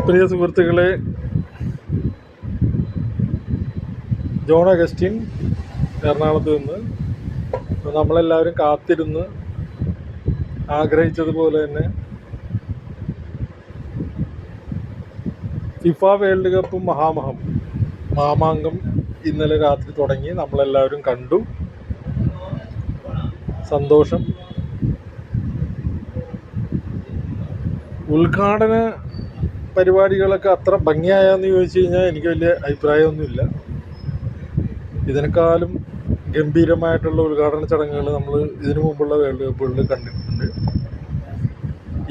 പ്രിയ സുഹൃത്തുക്കളെ, John Augustine എറണാകുളത്ത് നിന്ന് നമ്മളെല്ലാവരും കാത്തിരുന്ന് ആഗ്രഹിച്ചതുപോലെ തന്നെ ഫിഫ വേൾഡ് കപ്പ് മാമാങ്കം ഇന്നലെ രാത്രി തുടങ്ങി. നമ്മളെല്ലാവരും കണ്ടു. സന്തോഷം. ഉദ്ഘാടന പരിപാടികളൊക്കെ അത്ര ഭംഗിയായെന്ന് ചോദിച്ചു കഴിഞ്ഞാൽ എനിക്ക് വലിയ അഭിപ്രായമൊന്നുമില്ല. ഇതിനേക്കാളും ഗംഭീരമായിട്ടുള്ള ഉദ്ഘാടന ചടങ്ങുകൾ നമ്മൾ ഇതിനു മുമ്പുള്ള വേൾഡ് കപ്പുകളിൽ കണ്ടിട്ടുണ്ട്.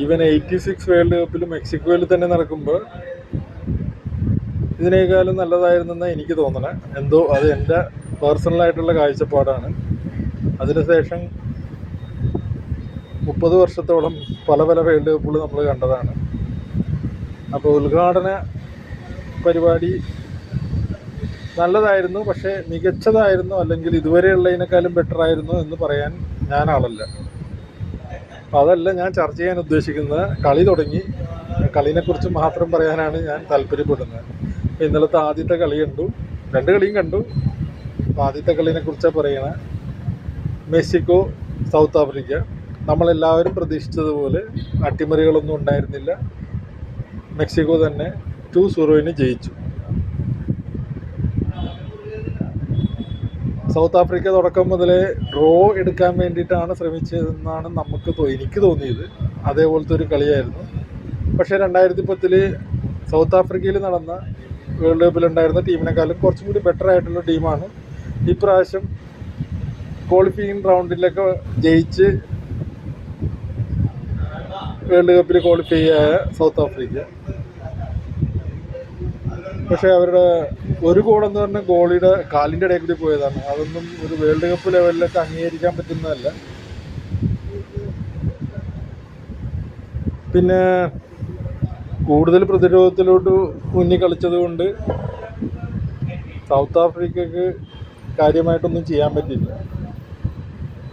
ഈവൻ 86 വേൾഡ് കപ്പിൽ മെക്സിക്കോയിൽ തന്നെ നടക്കുമ്പോൾ ഇതിനേക്കാളും നല്ലതായിരുന്നെന്നാണ് എനിക്ക് തോന്നണേ. എന്തോ അത് എൻ്റെ പേഴ്സണലായിട്ടുള്ള കാഴ്ചപ്പാടാണ്. അതിനുശേഷം 30 വർഷത്തോളം പല വേൾഡ് കപ്പുകൾ നമ്മൾ കണ്ടതാണ്. അപ്പോൾ ഉദ്ഘാടന പരിപാടി നല്ലതായിരുന്നു, പക്ഷേ മികച്ചതായിരുന്നു അല്ലെങ്കിൽ ഇതുവരെയുള്ളതിനേക്കാളും ബെറ്ററായിരുന്നു എന്ന് പറയാൻ ഞാൻ ആളല്ല. അതല്ല ഞാൻ ചർച്ച ചെയ്യാൻ ഉദ്ദേശിക്കുന്നത്. കളി തുടങ്ങി, കളിനെക്കുറിച്ച് മാത്രം പറയാനാണ് ഞാൻ താല്പര്യപ്പെടുന്നത്. ഇന്നലത്തെ ആദ്യത്തെ കളി കണ്ടു, 2 കളിയും കണ്ടു. അപ്പോൾ ആദ്യത്തെ കളിനെക്കുറിച്ചാണ് പറയണത്. Mexico south Africa. നമ്മളെല്ലാവരും പ്രതീക്ഷിച്ചതുപോലെ അട്ടിമറികളൊന്നും ഉണ്ടായിരുന്നില്ല. മെക്സിക്കോ തന്നെ 2-0 ജയിച്ചു. സൗത്ത് ആഫ്രിക്ക തുടക്കം മുതലേ ഡ്രോ എടുക്കാൻ വേണ്ടിയിട്ടാണ് ശ്രമിച്ചതെന്നാണ് എനിക്ക് തോന്നിയത്. അതേപോലത്തെ ഒരു കളിയായിരുന്നു. പക്ഷേ 2010 സൗത്ത് ആഫ്രിക്കയിൽ നടന്ന വേൾഡ് കപ്പിലുണ്ടായിരുന്ന ടീമിനെക്കാളും കുറച്ചും കൂടി ബെറ്റർ ആയിട്ടുള്ള ടീമാണ് ഇപ്രാവശ്യം ക്വാളിഫയിങ് റൗണ്ടിലൊക്കെ ജയിച്ച് വേൾഡ് കപ്പിൽ ക്വാളിഫൈ ആയ സൗത്ത് ആഫ്രിക്ക. പക്ഷേ അവരുടെ ഒരു ഗോളെന്ന് പറഞ്ഞാൽ ഗോളിയുടെ കാലിൻ്റെ ഇടയിൽ കൂടി പോയതാണ്. അതൊന്നും ഒരു വേൾഡ് കപ്പ് ലെവലിലൊക്കെ അംഗീകരിക്കാൻ പറ്റുന്നതല്ല. പിന്നെ കൂടുതൽ പ്രതിരോധത്തിലോട്ട് മുന്നിൽ കളിച്ചത് കൊണ്ട് സൗത്ത് ആഫ്രിക്കക്ക് കാര്യമായിട്ടൊന്നും ചെയ്യാൻ പറ്റില്ല.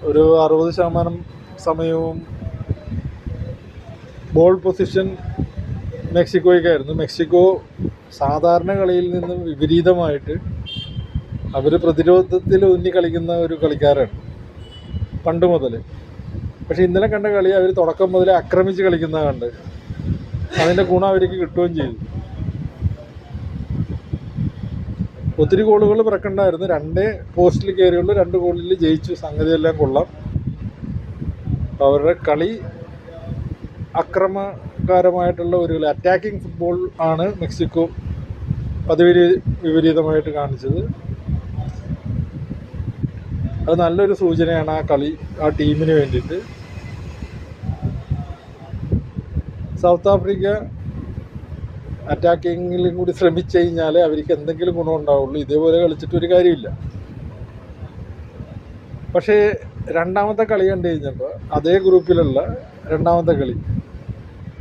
ഒരു 60% സമയവും ബോൾ പൊസിഷൻ മെക്സിക്കോയ്ക്കായിരുന്നു. മെക്സിക്കോ സാധാരണ കളിയിൽ നിന്നും വിപരീതമായിട്ട് അവർ പ്രതിരോധത്തിൽ ഊന്നി കളിക്കുന്ന ഒരു കളിക്കാരാണ് പണ്ട് മുതൽ. പക്ഷേ ഇന്നലെ കണ്ട കളി അവർ തുടക്കം മുതലേ ആക്രമിച്ച് കളിക്കുന്ന കണ്ട് അതിൻ്റെ ഗുണം അവർക്ക് കിട്ടുകയും ചെയ്തു. ഒത്തിരി ഗോളുകൾ പിറക്കണ്ടായിരുന്നു. 2 പോസ്റ്റിൽ കയറിയുള്ളൂ, 2 ഗോളിൽ ജയിച്ചു. സംഗതിയെല്ലാം കൊള്ളാം. അവരുടെ കളി അക്രമകാരമായിട്ടുള്ള ഒരു അറ്റാക്കിംഗ് ഫുട്ബോൾ ആണ് മെക്സിക്കോ വിപരീതമായിട്ട് കാണിച്ചത്. അത് നല്ലൊരു സൂചനയാണ് ആ ടീമിന് വേണ്ടിയിട്ട്. സൗത്ത് ആഫ്രിക്ക അറ്റാക്കിങ്ങിലും കൂടി ശ്രമിച്ചു കഴിഞ്ഞാൽ അവർക്ക് എന്തെങ്കിലും ഗുണമുണ്ടാവുള്ളൂ. ഇതേപോലെ കളിച്ചിട്ട് ഒരു കാര്യമില്ല. പക്ഷേ രണ്ടാമത്തെ കളി കണ്ടു കഴിഞ്ഞപ്പോൾ അതേ ഗ്രൂപ്പിലുള്ള രണ്ടാമത്തെ കളി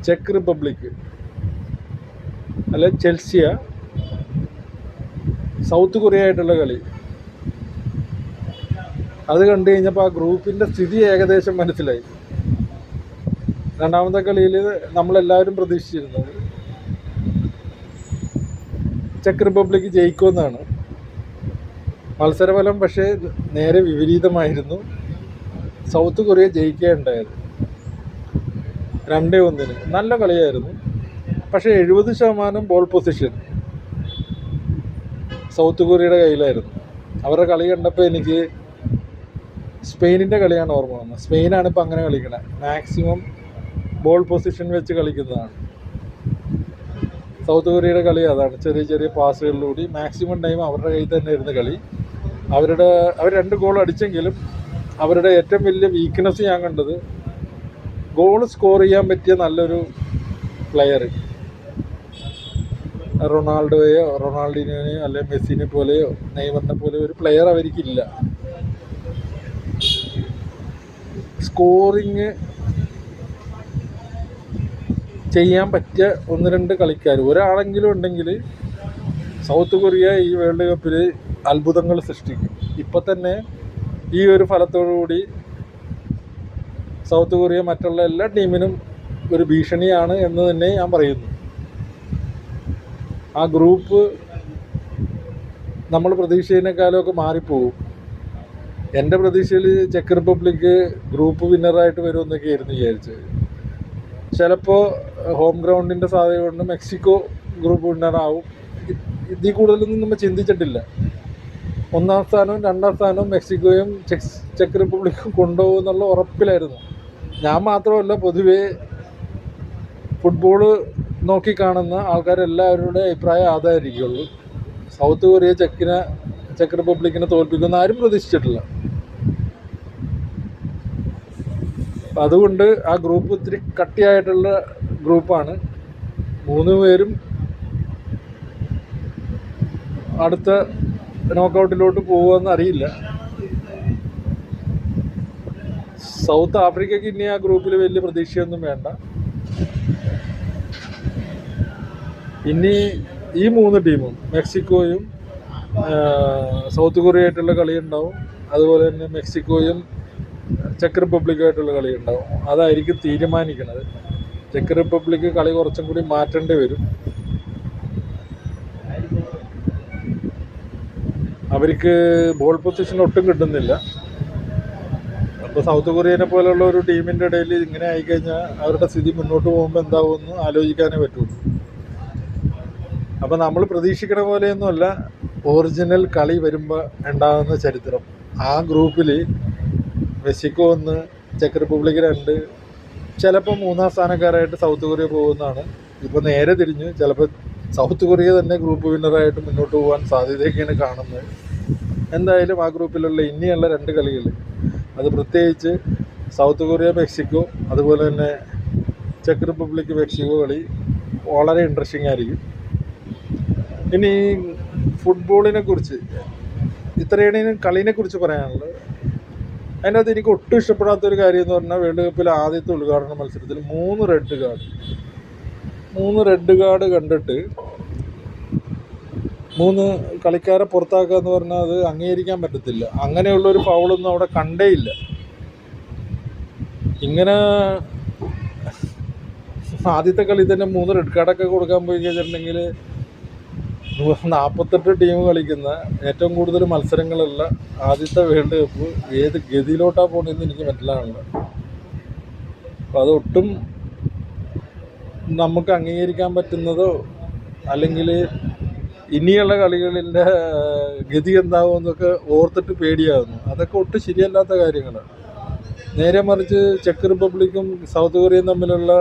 ചെക്ക് റിപ്പബ്ലിക് അല്ലെ ചെൽസിയ സൗത്ത് കൊറിയ ആയിട്ടുള്ള കളി, അത് കണ്ടു കഴിഞ്ഞപ്പോൾ ആ ഗ്രൂപ്പിൻ്റെ സ്ഥിതി ഏകദേശം മനസ്സിലായി. രണ്ടാമത്തെ കളിയിൽ നമ്മളെല്ലാവരും പ്രതീക്ഷിച്ചിരുന്നത് ചെക്ക് റിപ്പബ്ലിക് ജയിക്കുമെന്നാണ്. മത്സരഫലം പക്ഷേ നേരെ വിപരീതമായിരുന്നു. South Korea ജയിക്കുകയുണ്ടായത് 2-1. നല്ല കളിയായിരുന്നു. പക്ഷേ 70% ബോൾ പൊസിഷൻ സൗത്ത് കൊറിയയുടെ കയ്യിലായിരുന്നു. അവരുടെ കളി കണ്ടപ്പോൾ എനിക്ക് സ്പെയിനിൻ്റെ കളിയാണ് ഓർമ്മ വന്നത്. സ്പെയിനാണ് ഇപ്പോൾ അങ്ങനെ കളിക്കണത്. മാക്സിമം ബോൾ പൊസിഷൻ വെച്ച് കളിക്കുന്നതാണ്. സൗത്ത് കൊറിയയുടെ കളി അതാണ്. ചെറിയ പാസുകളിലൂടെ മാക്സിമം ടൈം അവരുടെ കയ്യിൽ തന്നെ ഇരുന്ന് കളി. അവർ 2 ഗോൾ അടിച്ചെങ്കിലും അവരുടെ ഏറ്റവും വലിയ വീക്ക്നെസ് ഞാൻ കണ്ടത് ഗോൾ സ്കോർ ചെയ്യാൻ പറ്റിയ നല്ലൊരു പ്ലെയർ റൊണാൾഡിനെയോ അല്ലെങ്കിൽ മെസ്സിനെ പോലെയോ നെയ്മറിനെ പോലെയോ ഒരു പ്ലെയർ അവർക്കില്ല. സ്കോറിങ് ചെയ്യാൻ പറ്റിയ 1-2 കളിക്കാർ ഒരാളെങ്കിലും ഉണ്ടെങ്കിൽ സൗത്ത് കൊറിയ ഈ വേൾഡ് കപ്പിൽ അത്ഭുതങ്ങൾ സൃഷ്ടിക്കും. ഇപ്പം തന്നെ ഈ ഒരു ഫലത്തോടുകൂടി സൗത്ത് കൊറിയ മറ്റുള്ള എല്ലാ ടീമിനും ഒരു ഭീഷണിയാണ് എന്ന് തന്നെ ഞാൻ പറയുന്നു. ആ ഗ്രൂപ്പ് നമ്മൾ പ്രതീക്ഷിച്ചതിനേക്കാളൊക്കെ മാറിപ്പോകും. എൻ്റെ പ്രതീക്ഷയിൽ ചെക്ക് റിപ്പബ്ലിക് ഗ്രൂപ്പ് വിന്നറായിട്ട് വരുമെന്നൊക്കെയായിരുന്നു വിചാരിച്ചത്. ചിലപ്പോൾ ഹോം ഗ്രൗണ്ടിൻ്റെ സാധ്യത കൊണ്ട് മെക്സിക്കോ ഗ്രൂപ്പ് വിന്നറാവും. ഇതിൽ കൂടുതലൊന്നും നമ്മൾ ചിന്തിച്ചിട്ടില്ല. 1-ാം സ്ഥാനവും 2-ാം സ്ഥാനവും മെക്സിക്കോയും ചെക്ക് റിപ്പബ്ലിക്കും കൊണ്ടുപോകും എന്നുള്ള ഉറപ്പിലായിരുന്നു. ഞാൻ മാത്രമല്ല, പൊതുവേ ഫുട്ബോള് നോക്കിക്കാണുന്ന ആൾക്കാരെല്ലാവരുടെ അഭിപ്രായം അതായിരിക്കുള്ളൂ. സൗത്ത് കൊറിയ ചെക്ക് റിപ്പബ്ലിക്കിനെ തോൽപ്പിക്കുമെന്ന് ആരും പ്രതീക്ഷിച്ചിട്ടില്ല. അതുകൊണ്ട് ആ ഗ്രൂപ്പ് ഇത്തിരി കട്ടിയായിട്ടുള്ള ഗ്രൂപ്പാണ്. 3 പേരും അടുത്ത നോക്കൗട്ടിലോട്ട് പോകുമെന്ന് അറിയില്ല. സൗത്ത് ആഫ്രിക്കയ്ക്ക് ഇനി ആ ഗ്രൂപ്പിൽ വലിയ പ്രതീക്ഷയൊന്നും വേണ്ട. ഇനി ഈ 3 ടീമും മെക്സിക്കോയും സൗത്ത് കൊറിയയായിട്ടുള്ള കളി ഉണ്ടാവും. അതുപോലെ തന്നെ മെക്സിക്കോയും ചെക്ക് റിപ്പബ്ലിക്കുമായിട്ടുള്ള കളി ഉണ്ടാവും. അതായിരിക്കും തീരുമാനിക്കുന്നത്. ചെക്ക് റിപ്പബ്ലിക്ക് കളി കുറച്ചും കൂടി മാറ്റേണ്ടി വരും. അവർക്ക് ബോൾ പൊസിഷൻ ഒട്ടും കിട്ടുന്നില്ല. അപ്പോൾ സൗത്ത് കൊറിയനെ പോലെയുള്ള ഒരു ടീമിൻ്റെ ഇടയിൽ ഇങ്ങനെ ആയിക്കഴിഞ്ഞാൽ അവരുടെ സ്ഥിതി മുന്നോട്ട് പോകുമ്പോൾ എന്താവുമെന്ന് ആലോചിക്കാനേ പറ്റുള്ളൂ. അപ്പോൾ നമ്മൾ പ്രതീക്ഷിക്കണ പോലെയൊന്നുമല്ല ഒറിജിനൽ കളി വരുമ്പോൾ ഉണ്ടാകുന്ന ചരിത്രം. ആ ഗ്രൂപ്പിൽ മെക്സിക്കോ 1, ചെക്ക് റിപ്പബ്ലിക് 2, ചിലപ്പോൾ 3-ാം സ്ഥാനക്കാരായിട്ട് സൗത്ത് കൊറിയ പോകുന്നതാണ്. ഇപ്പോൾ നേരെ തിരിഞ്ഞ് ചിലപ്പോൾ സൗത്ത് കൊറിയ തന്നെ ഗ്രൂപ്പ് വിന്നറായിട്ട് മുന്നോട്ട് പോകാൻ സാധ്യതയൊക്കെയാണ് കാണുന്നത്. എന്തായാലും ആ ഗ്രൂപ്പിലുള്ള ഇനിയുള്ള 2 കളികൾ, അത് പ്രത്യേകിച്ച് സൗത്ത് കൊറിയ മെക്സിക്കോ, അതുപോലെ തന്നെ ചെക്ക് റിപ്പബ്ലിക് മെക്സിക്കോ കളി വളരെ ഇൻട്രസ്റ്റിംഗ് ആയിരിക്കും. ഇനി ഫുട്ബോളിനെ കുറിച്ച് ഇത്രയാണ് കളീനെ കുറിച്ച് പറയാനുള്ളത്. അതിനകത്ത് എനിക്ക് ഒട്ടും ഇഷ്ടപ്പെടാത്തൊരു കാര്യം എന്ന് പറഞ്ഞാൽ വേൾഡ് കപ്പിലെ ആദ്യത്തെ ഉദ്ഘാടന മത്സരത്തിൽ 3 റെഡ് കാർഡ് കണ്ടിട്ട് 3 കളിക്കാരെ പുറത്താക്കുക എന്ന് പറഞ്ഞാൽ അത് അംഗീകരിക്കാൻ പറ്റത്തില്ല. അങ്ങനെയുള്ളൊരു ഫൗളൊന്നും അവിടെ കണ്ടേയില്ല. ഇങ്ങനെ ആദ്യത്തെ കളി തന്നെ 3 റെഡ് കാർഡൊക്കെ കൊടുക്കാൻ പോയി കഴിഞ്ഞിട്ടുണ്ടെങ്കിൽ 48 ടീം കളിക്കുന്ന ഏറ്റവും കൂടുതൽ മത്സരങ്ങളുള്ള ആദ്യത്തെ വേൾഡ് കപ്പ് ഏത് ഗതിയിലോട്ടാണ് പോകണമെന്ന് എനിക്ക് മനസ്സിലാവുന്നില്ല. അപ്പോൾ അതൊട്ടും നമുക്ക് അംഗീകരിക്കാൻ പറ്റുന്നതോ അല്ലെങ്കിൽ ഇനിയുള്ള കളികളിൻ്റെ ഗതി എന്താകുമെന്നൊക്കെ ഓർത്തിട്ട് പേടിയാകുന്നു. അതൊക്കെ ഒട്ടും ശരിയല്ലാത്ത കാര്യങ്ങളാണ്. നേരെ മറിച്ച് ചെക്ക് റിപ്പബ്ലിക്കും സൗത്ത് കൊറിയയും തമ്മിലുള്ള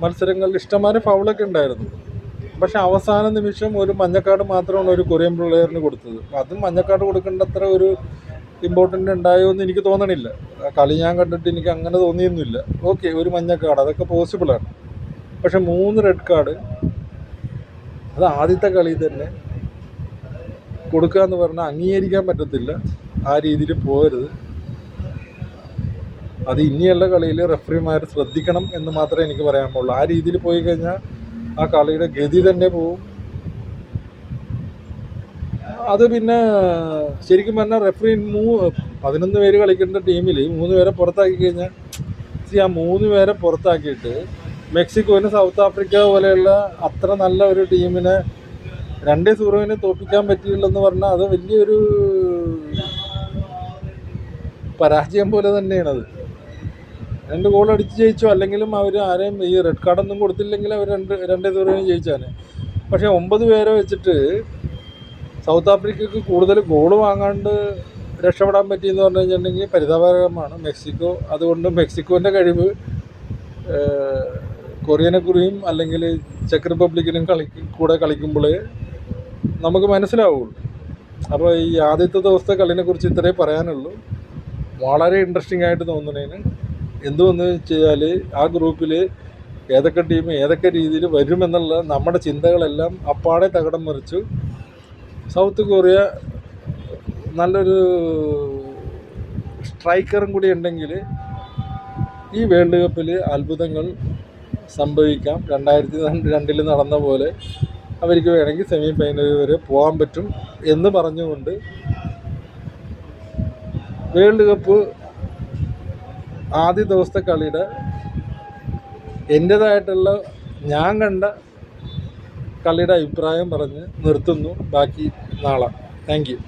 മത്സരങ്ങളിൽ ഇഷ്ടംമാരെ ഫൗളൊക്കെ ഉണ്ടായിരുന്നു. പക്ഷെ അവസാന നിമിഷം ഒരു മഞ്ഞക്കാർഡ് മാത്രമാണ് ഒരു കൊറിയൻ പ്ലെയറിന് കൊടുത്തത്. അതും മഞ്ഞക്കാർഡ് കൊടുക്കേണ്ടത്ര ഒരു ഇമ്പോർട്ടൻ്റ് ഉണ്ടായോ എന്ന് എനിക്ക് തോന്നണില്ല. കളി ഞാൻ കണ്ടിട്ട് എനിക്ക് അങ്ങനെ തോന്നിയൊന്നുമില്ല. ഓക്കെ, ഒരു മഞ്ഞക്കാർഡ് അതൊക്കെ പോസിബിളാണ്. പക്ഷെ 3 റെഡ് കാർഡ് അത് ആദ്യത്തെ കളി തന്നെ കൊടുക്കുക എന്ന് പറഞ്ഞാൽ അംഗീകരിക്കാൻ പറ്റത്തില്ല. ആ രീതിയിൽ പോകരുത്. അത് ഇനിയുള്ള കളിയിൽ റെഫറിമാർ ശ്രദ്ധിക്കണം എന്ന് മാത്രമേ എനിക്ക് പറയാൻ പാടുള്ളൂ. ആ രീതിയിൽ പോയി കഴിഞ്ഞാൽ ആ കളിയുടെ ഗതി തന്നെ പോവും. അത് പിന്നെ ശരിക്കും പറഞ്ഞാൽ റെഫറി 11 പേര് കളിക്കേണ്ട ടീമിൽ 3 പേരെ പുറത്താക്കി കഴിഞ്ഞാൽ ആ 3 പേരെ പുറത്താക്കിയിട്ട് മെക്സിക്കോന് സൗത്ത് ആഫ്രിക്ക പോലെയുള്ള അത്ര നല്ല ഒരു ടീമിനെ 2-0 തോൽപ്പിക്കാൻ പറ്റിയില്ലെന്ന് പറഞ്ഞാൽ അത് വലിയൊരു പരാജയം പോലെ തന്നെയാണത്. 2 ഗോൾ അടിച്ച് ജയിച്ചു. അല്ലെങ്കിലും അവർ ആരെയും ഈ റെഡ് കാർഡൊന്നും കൊടുത്തില്ലെങ്കിൽ അവർ 2-0 ജയിച്ചാണ്. പക്ഷേ 9 പേരെ വെച്ചിട്ട് സൗത്ത് ആഫ്രിക്കക്ക് കൂടുതൽ ഗോൾ വാങ്ങാണ്ട് രക്ഷപ്പെടാൻ പറ്റിയെന്ന് പറഞ്ഞു കഴിഞ്ഞിട്ടുണ്ടെങ്കിൽ പരിതാപകരമാണ്. മെക്സിക്കോ അതുകൊണ്ട് മെക്സിക്കോൻ്റെ കഴിവ് കൊറിയനെക്കുറിയും അല്ലെങ്കിൽ ചെക്ക് റിപ്പബ്ലിക്കിനും കൂടെ കളിക്കുമ്പോഴേ നമുക്ക് മനസ്സിലാവുള്ളൂ. അപ്പോൾ ഈ ആദ്യത്തെ ദിവസത്തെ കളിനെക്കുറിച്ച് ഇത്രയേ പറയാനുള്ളൂ. വളരെ ഇൻട്രസ്റ്റിംഗ് ആയിട്ട് തോന്നുന്നതിന് എന്തുവെന്ന് വെച്ചാൽ ആ ഗ്രൂപ്പിൽ ഏതൊക്കെ ടീം ഏതൊക്കെ രീതിയിൽ വരുമെന്നുള്ള നമ്മുടെ ചിന്തകളെല്ലാം അപ്പാടെ തകിടം മറിച്ചു. സൗത്ത് കൊറിയ നല്ലൊരു സ്ട്രൈക്കറും കൂടി ഉണ്ടെങ്കിൽ ഈ വേൾഡ് കപ്പിൽ അത്ഭുതങ്ങൾ സംഭവിക്കാം. 2002 നടന്ന പോലെ അവർക്ക് വേണമെങ്കിൽ സെമി ഫൈനൽ വരെ പോകാൻ പറ്റും എന്ന് പറഞ്ഞുകൊണ്ട് വേൾഡ് കപ്പ് ആദ്യ ദിവസത്തെ കളിയുടെ എൻ്റേതായിട്ടുള്ള ഞാൻ കണ്ട കളിയുടെ അഭിപ്രായം പറഞ്ഞ് നിർത്തുന്നു. ബാക്കി നാളെ. Thank you.